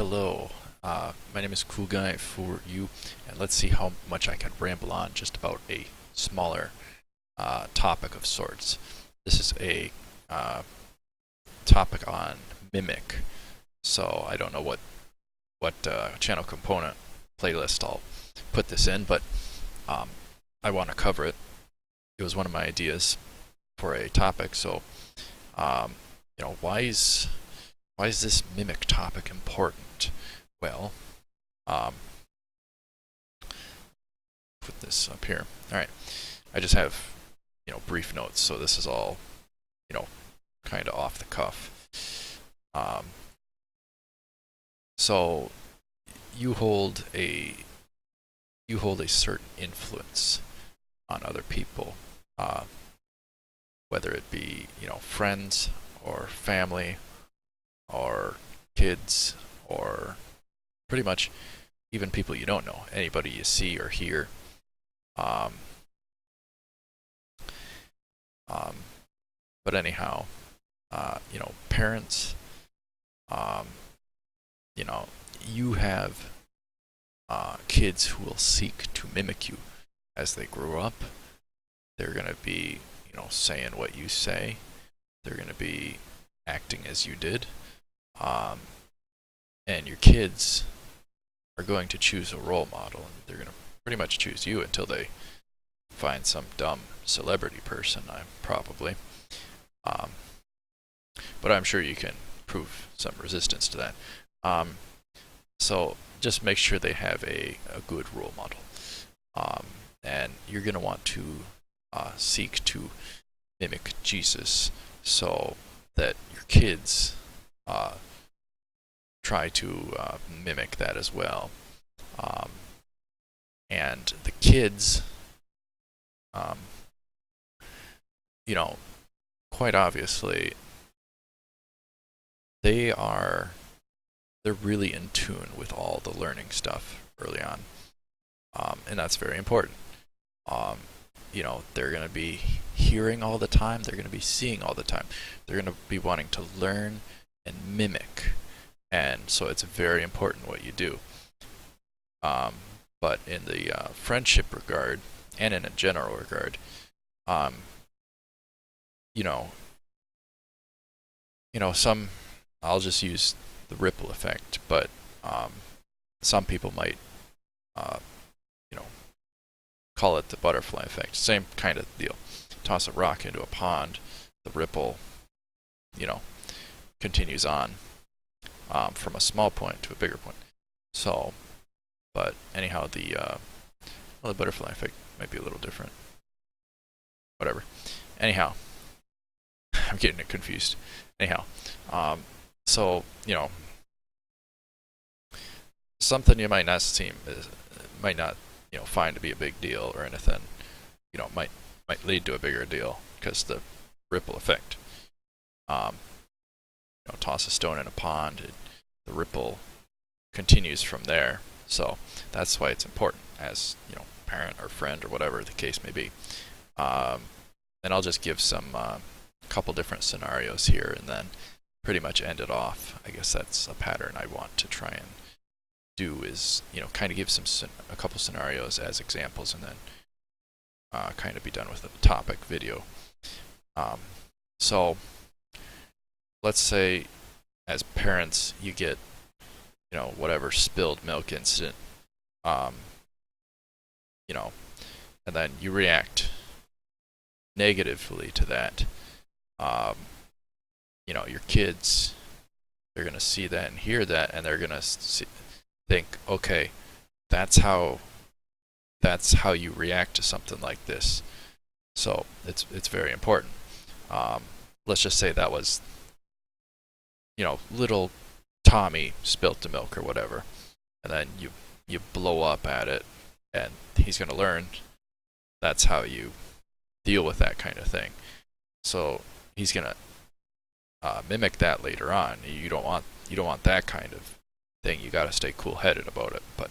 hello. My name is Cool Guy for you, and let's see how much I can ramble on just about a smaller topic of sorts. This is a topic on mimic, so I don't know what channel component playlist I'll put this in, but um, I want to cover it. It was one of my ideas for a topic, so um, why is this mimic topic important? Well, um, put this up here. All right, I just have brief notes, so this is all you know kind of off the cuff. Um, so you hold a certain influence on other people, uh, whether it be friends or family or kids or pretty much even people you don't know, anybody you see or hear. Um, um, but anyhow, parents, um, you have kids who will seek to mimic you as they grow up. They're going to be, saying what you say. They're going to be acting as you did. And your kids are going to choose a role model, and they're going to pretty much choose you until they find some dumb celebrity person, probably. Um, but I'm sure you can prove some resistance to that. So just make sure they have a good role model. And you're going to want to seek to mimic Jesus so that your kids try to mimic that as well. And the kids, quite obviously, they're really in tune with all the learning stuff early on, and that's very important. They're going to be hearing all the time. They're going to be seeing all the time. They're going to be wanting to learn and mimic, and so it's very important what you do. But in the friendship regard and in a general regard, some I'll just use the ripple effect, but some people might, you know, call it the butterfly effect. Same kind of deal. Toss a rock into a pond, the ripple, continues on from a small point to a bigger point. So, but anyhow, the butterfly effect might be a little different. Whatever. Anyhow, I'm getting it confused. Anyhow, so something you might not find to be a big deal or anything, might lead to a bigger deal because the ripple effect. Toss a stone in a pond, the ripple continues from there. So that's why it's important as parent or friend or whatever the case may be. And I'll just give some couple different scenarios here and then pretty much end it off. I guess that's a pattern I want to try and do is kind of give a couple scenarios as examples and then kind of be done with the topic video. So let's say as parents you get whatever spilled milk incident, and then you react negatively to that. Your kids, they're going to see that and hear that, and they're going to think, okay, that's how you react to something like this. So it's very important. Let's just say that was little Tommy spilt the milk or whatever, and then you blow up at it, and he's going to learn that's how you deal with that kind of thing. So he's going to mimic that later on. You don't want that kind of thing. You got to stay cool-headed about it. But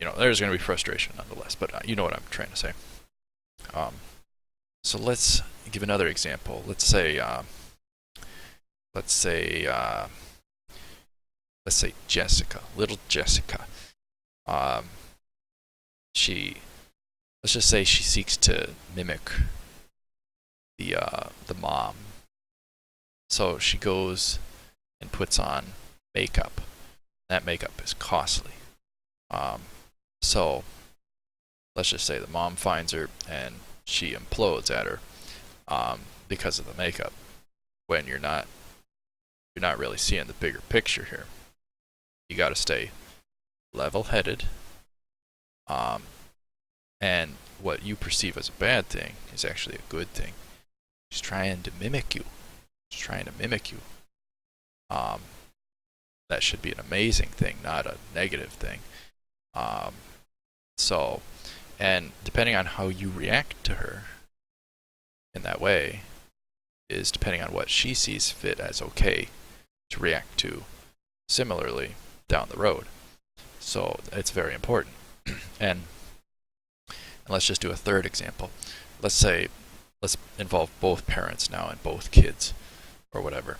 there's going to be frustration nonetheless. But you know what I'm trying to say. So let's give another example. Let's say let's say Jessica, little Jessica. Um, she, let's just say she seeks to mimic the mom. So she goes and puts on makeup. That makeup is costly. So let's just say the mom finds her and she implodes at her because of the makeup. When you're not really seeing the bigger picture here. You got to stay level-headed. And what you perceive as a bad thing is actually a good thing. She's trying to mimic you. She's trying to mimic you. That should be an amazing thing, not a negative thing. So, and depending on how you react to her in that way, is depending on what she sees fit as okay to react to similarly down the road. So it's very important. And let's just do a third example. Let's involve both parents now and both kids or whatever.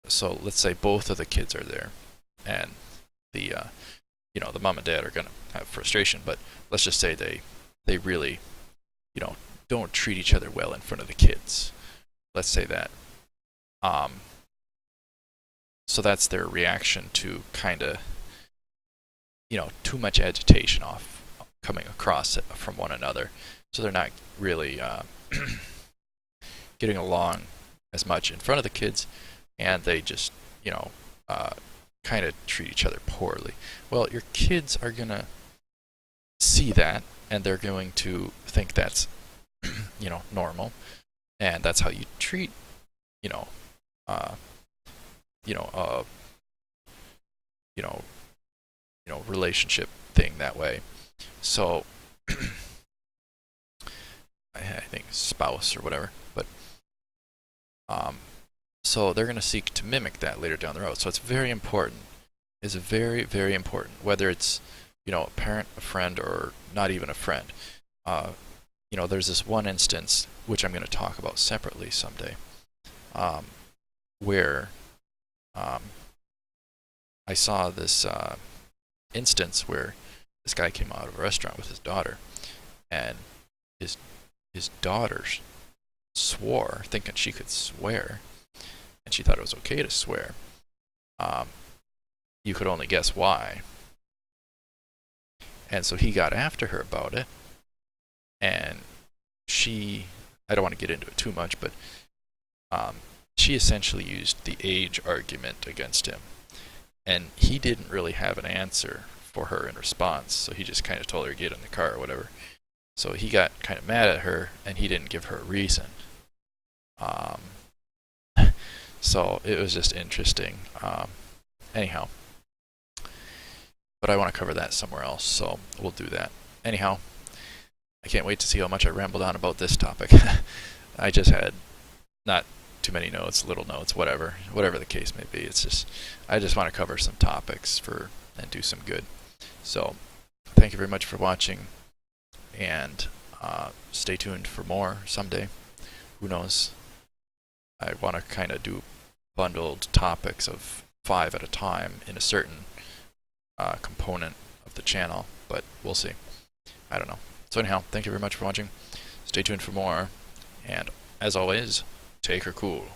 So let's say both of the kids are there and the mom and dad are going to have frustration, but let's just say they really, don't treat each other well in front of the kids. Let's say that. So that's their reaction to kind of, too much agitation coming across from one another. So they're not really getting along as much in front of the kids, and they just, kind of treat each other poorly. Well, your kids are going to see that, and they're going to think that's, normal, and that's how you treat, relationship thing that way. So I think spouse or whatever, but so they're going to seek to mimic that later down the road. So it's very important. It's very, very important, whether it's a parent, a friend, or not even a friend. There's this one instance which I'm going to talk about separately someday, where I saw this instance where this guy came out of a restaurant with his daughter, and his daughter swore, thinking she could swear, and she thought it was okay to swear. You could only guess why. And so he got after her about it, and I don't want to get into it too much, but she essentially used the age argument against him. And he didn't really have an answer for her in response, so he just kind of told her to get in the car or whatever. So he got kind of mad at her, and he didn't give her a reason. So it was just interesting. Anyhow, but I want to cover that somewhere else, so we'll do that. Anyhow, I can't wait to see how much I rambled on about this topic. I just had not too many notes, little notes, whatever the case may be. It's just, I just want to cover some topics and do some good. So thank you very much for watching, and stay tuned for more someday. Who knows? I want to kind of do bundled topics of 5 at a time in a certain component of the channel, but we'll see. I don't know. So anyhow, thank you very much for watching. Stay tuned for more, and as always, take her cool.